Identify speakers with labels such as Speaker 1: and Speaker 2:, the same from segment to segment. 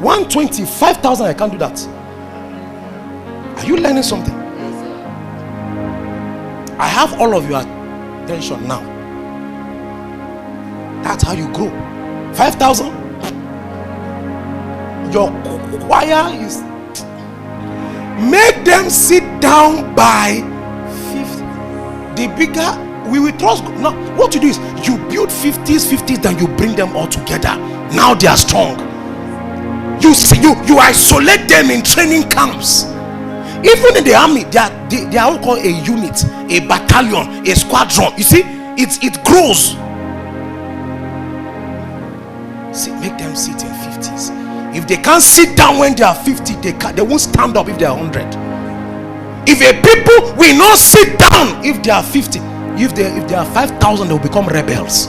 Speaker 1: 125,000, I can't do that. Are you learning something? I have all of your attention now. That's how you grow. 5,000. Your choir is, make them sit down by 50. The bigger we will trust. Now what you do is you build 50s, then you bring them all together. Now they are strong. You see, you isolate them in training camps. Even in the army, they are all called a unit, a battalion, a squadron. You see, it grows. See, make them sit in 50s. If they can't sit down when they are 50, they won't stand up if they are 100. If a people will not sit down if they are 50, if they are 5,000, they will become rebels.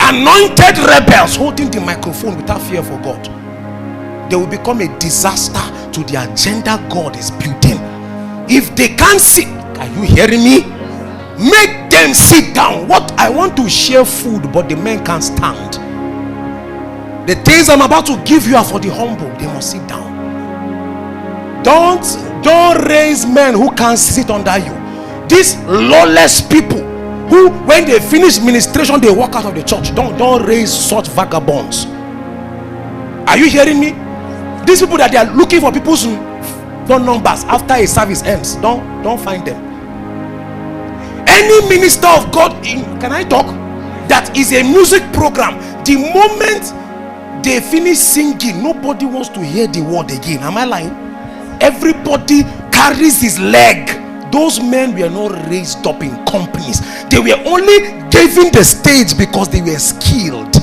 Speaker 1: Anointed rebels holding the microphone without fear for God. They will become a disaster to the agenda God is building. If they can't sit, are you hearing me? Make them sit down. What I want to share food, but the men can't stand. The things I'm about to give you are for the humble. They must sit down. Don't raise men who can't sit under you. These lawless people who, when they finish ministration, they walk out of the church. Don't raise such vagabonds. Are you hearing me? These people that they are looking for people's phone numbers after a service ends, don't find them. Any minister of God can I talk, that is a music program, the moment they finish singing, nobody wants to hear the word again. Am I lying? Everybody carries his leg. Those men were not raised up in companies. They were only given the stage because they were skilled.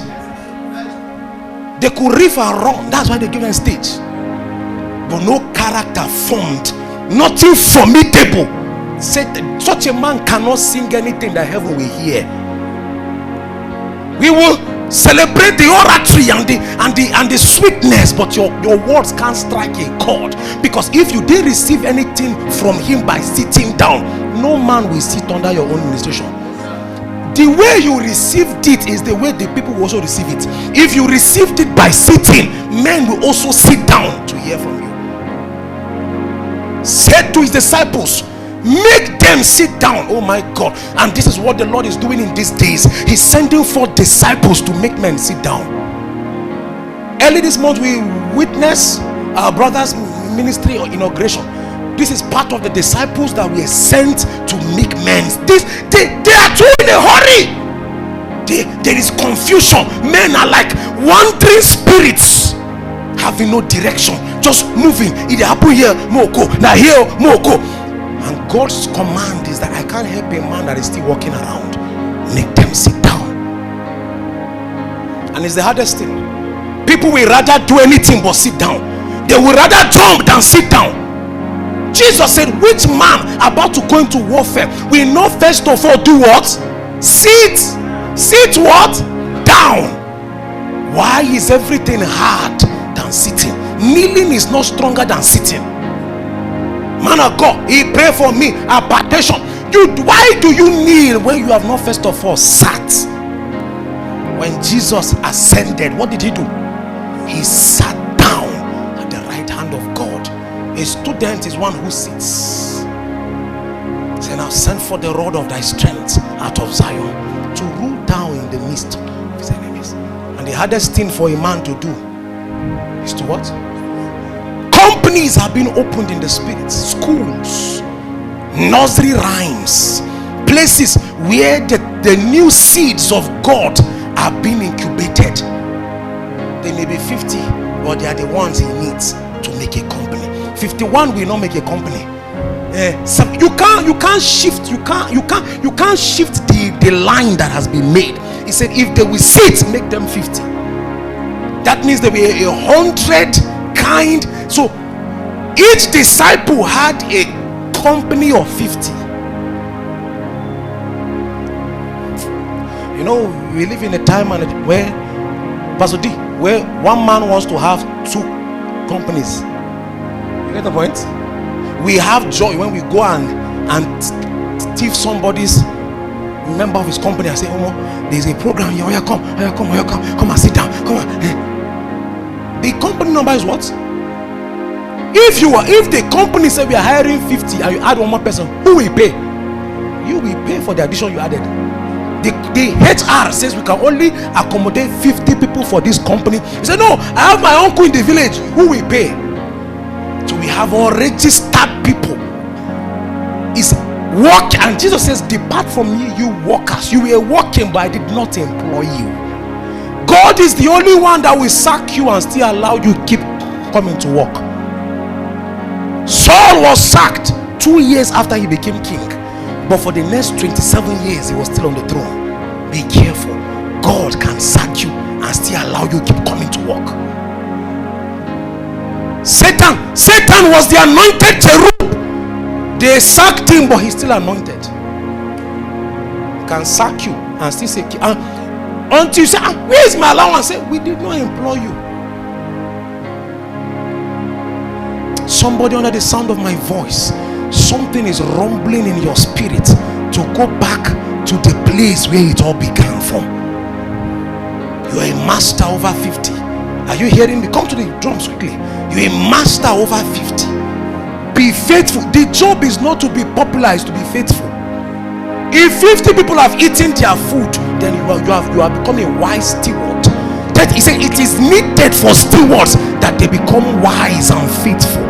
Speaker 1: They could riff and run. That's why they give them stage. But no character formed. Nothing formidable. Such a man cannot sing anything that heaven will hear. We will celebrate the oratory and the sweetness, but your words can't strike a chord. Because if you didn't receive anything from him by sitting down, no man will sit under your own ministration. The way you received it is the way the people will also receive it. If you received it by sitting, men will also sit down to hear from you. Said to his disciples, make them sit down. Oh my God. And this is what the Lord is doing in these days. He's sending forth disciples to make men sit down. Early this month we witnessed our brother's ministry or inauguration. This is part of the disciples that we are sent to make men. They are too in a hurry. There is confusion. Men are like wandering spirits, having no direction, just moving. It happen here, moko. Now here, moko. And God's command is that I can't help a man that is still walking around. Make them sit down. And it's the hardest thing. People will rather do anything but sit down. They will rather jump than sit down. Jesus said, which man about to go into warfare will not first of all do what? Sit what? Down. Why is everything hard than sitting? Kneeling is not stronger than sitting. Man of God, he prayed for me, hypertension. Why do you kneel when you have not first of all sat? When Jesus ascended, what did he do? He sat down at the right hand of God. A student is one who sits. Say, now send for the rod of thy strength out of Zion to rule down in the midst of his enemies. And the hardest thing for a man to do is to what? Companies have been opened in the spirit. Schools, nursery rhymes, places where the new seeds of God are being incubated. They may be 50, but they are the ones he needs to make a company. 51 will not make a company. So you can't shift the line that has been made. He said, if they will sit, make them 50. That means there will be 100 kind. So each disciple had a company of 50. You know, we live in a time where Pastor D, where one man wants to have two companies. You get the point? We have joy when we go and thief somebody's member of his company and say, oh, there's a program here. Oh, yeah, come and sit down. Come on. number is what? If the company said we are hiring 50 and you add one more person, who will pay? You will pay for the addition you added. The HR says we can only accommodate 50 people for this company. He said, no, I have my uncle in the village. Who will pay? So we have all registered people. It's work, and Jesus says, depart from me, you workers. You were working, but I did not employ you. God is the only one that will sack you and still allow you keep coming to work. Saul was sacked 2 years after he became king, but for the next 27 years he was still on the throne. Be careful. God can sack you and still allow you keep coming to work. Satan was the anointed cherub. They sacked him, but he's still anointed. Can sack you and still say, until you say, where is my allowance? Say, we did not employ you. Somebody under the sound of my voice, something is rumbling in your spirit to go back to the place where it all began from. You are a master over 50. Are you hearing me? Come to the drums quickly. You are a master over 50. Be faithful. The job is not to be popular, it's to be faithful. If 50 people have eaten their food, then you have become a wise steward. That he said it is needed for stewards that they become wise and faithful.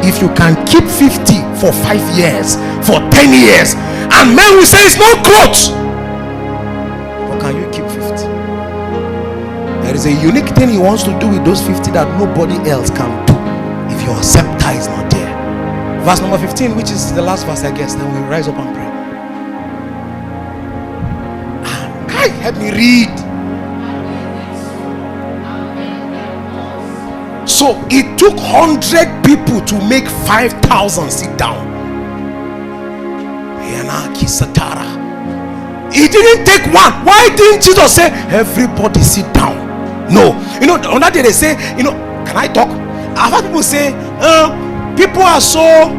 Speaker 1: If you can keep 50 for 5 years, for 10 years, and men will say it's no clothes, how can you keep 50? There is a unique thing he wants to do with those 50 that nobody else can do if your scepter is not there. Verse number 15, which is the last verse, I guess. Then we'll rise up and pray. Help me read. So it took 100 people to make 5,000 sit down. It didn't take one. Why didn't Jesus say everybody sit down? No. On that day they say, can I talk? I've heard people say people are so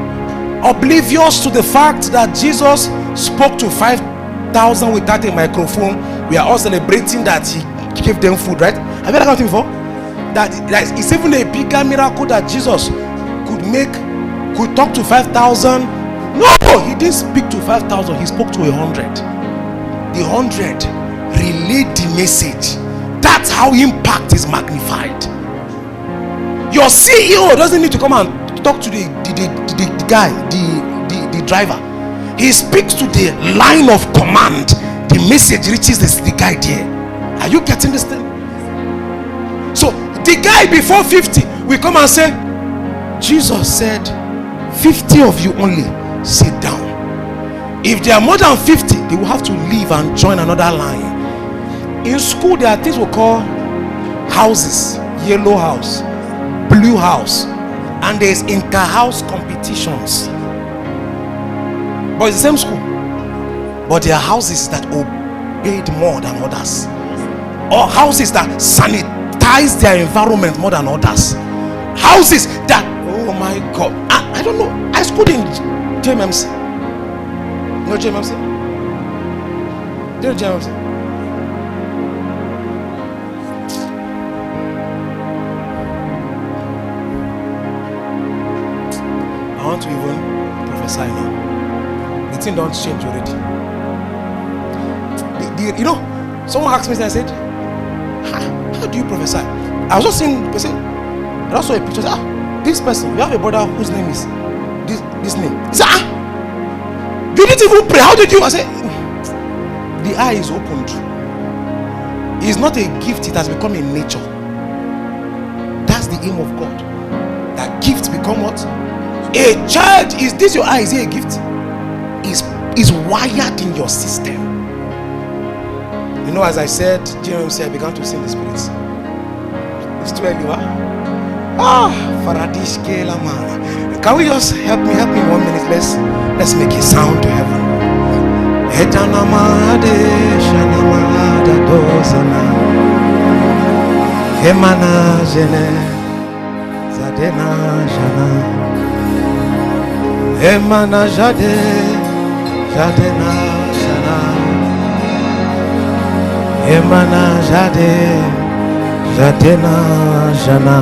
Speaker 1: oblivious to the fact that Jesus spoke to 5,000 without a microphone. We are all celebrating that he gave them food, right? Have you heard that before? That it's even a bigger miracle that Jesus could talk to 5,000. No, he didn't speak to 5,000. He spoke to 100. The 100 relayed the message. That's how impact is magnified. Your CEO doesn't need to come and talk to the guy, the driver. He speaks to the line of command. The message reaches the guy there. Are you getting this thing? So the guy before 50 will come and say, Jesus said 50 of you only sit down. If there are more than 50, they will have to leave and join another line. In school there are things we call houses. Yellow house, blue house, and there's inter-house competitions. But it's the same school, but there are houses that obeyed more than others, or houses that sanitize their environment more than others, houses that, oh my God, I don't know. I schooled in JMMC. You know JMMC? Do you know JMMC? I want to even prophesy now. The thing don't change already. Someone asked me and I said, how do you prophesy? I was just seeing the person, and I saw a picture. This person, we have a brother whose name is this name. He said, you didn't even pray. How did you? I said, the eye is opened. It is not a gift, it has become a nature. That's the aim of God. That gift become what? A child. Is this your eye? Is it a gift? Is wired in your system. As I said, JMC, I began to sing the spirits. It's too early, Faradish Kelamana. Can we just help me in 1 minute? Let's make a sound to heaven. Etanamade Shanamada Dosana Hemana Jene Zadena Jana Hemana Jade Jadena Jana Hemana Jade Jadena Jana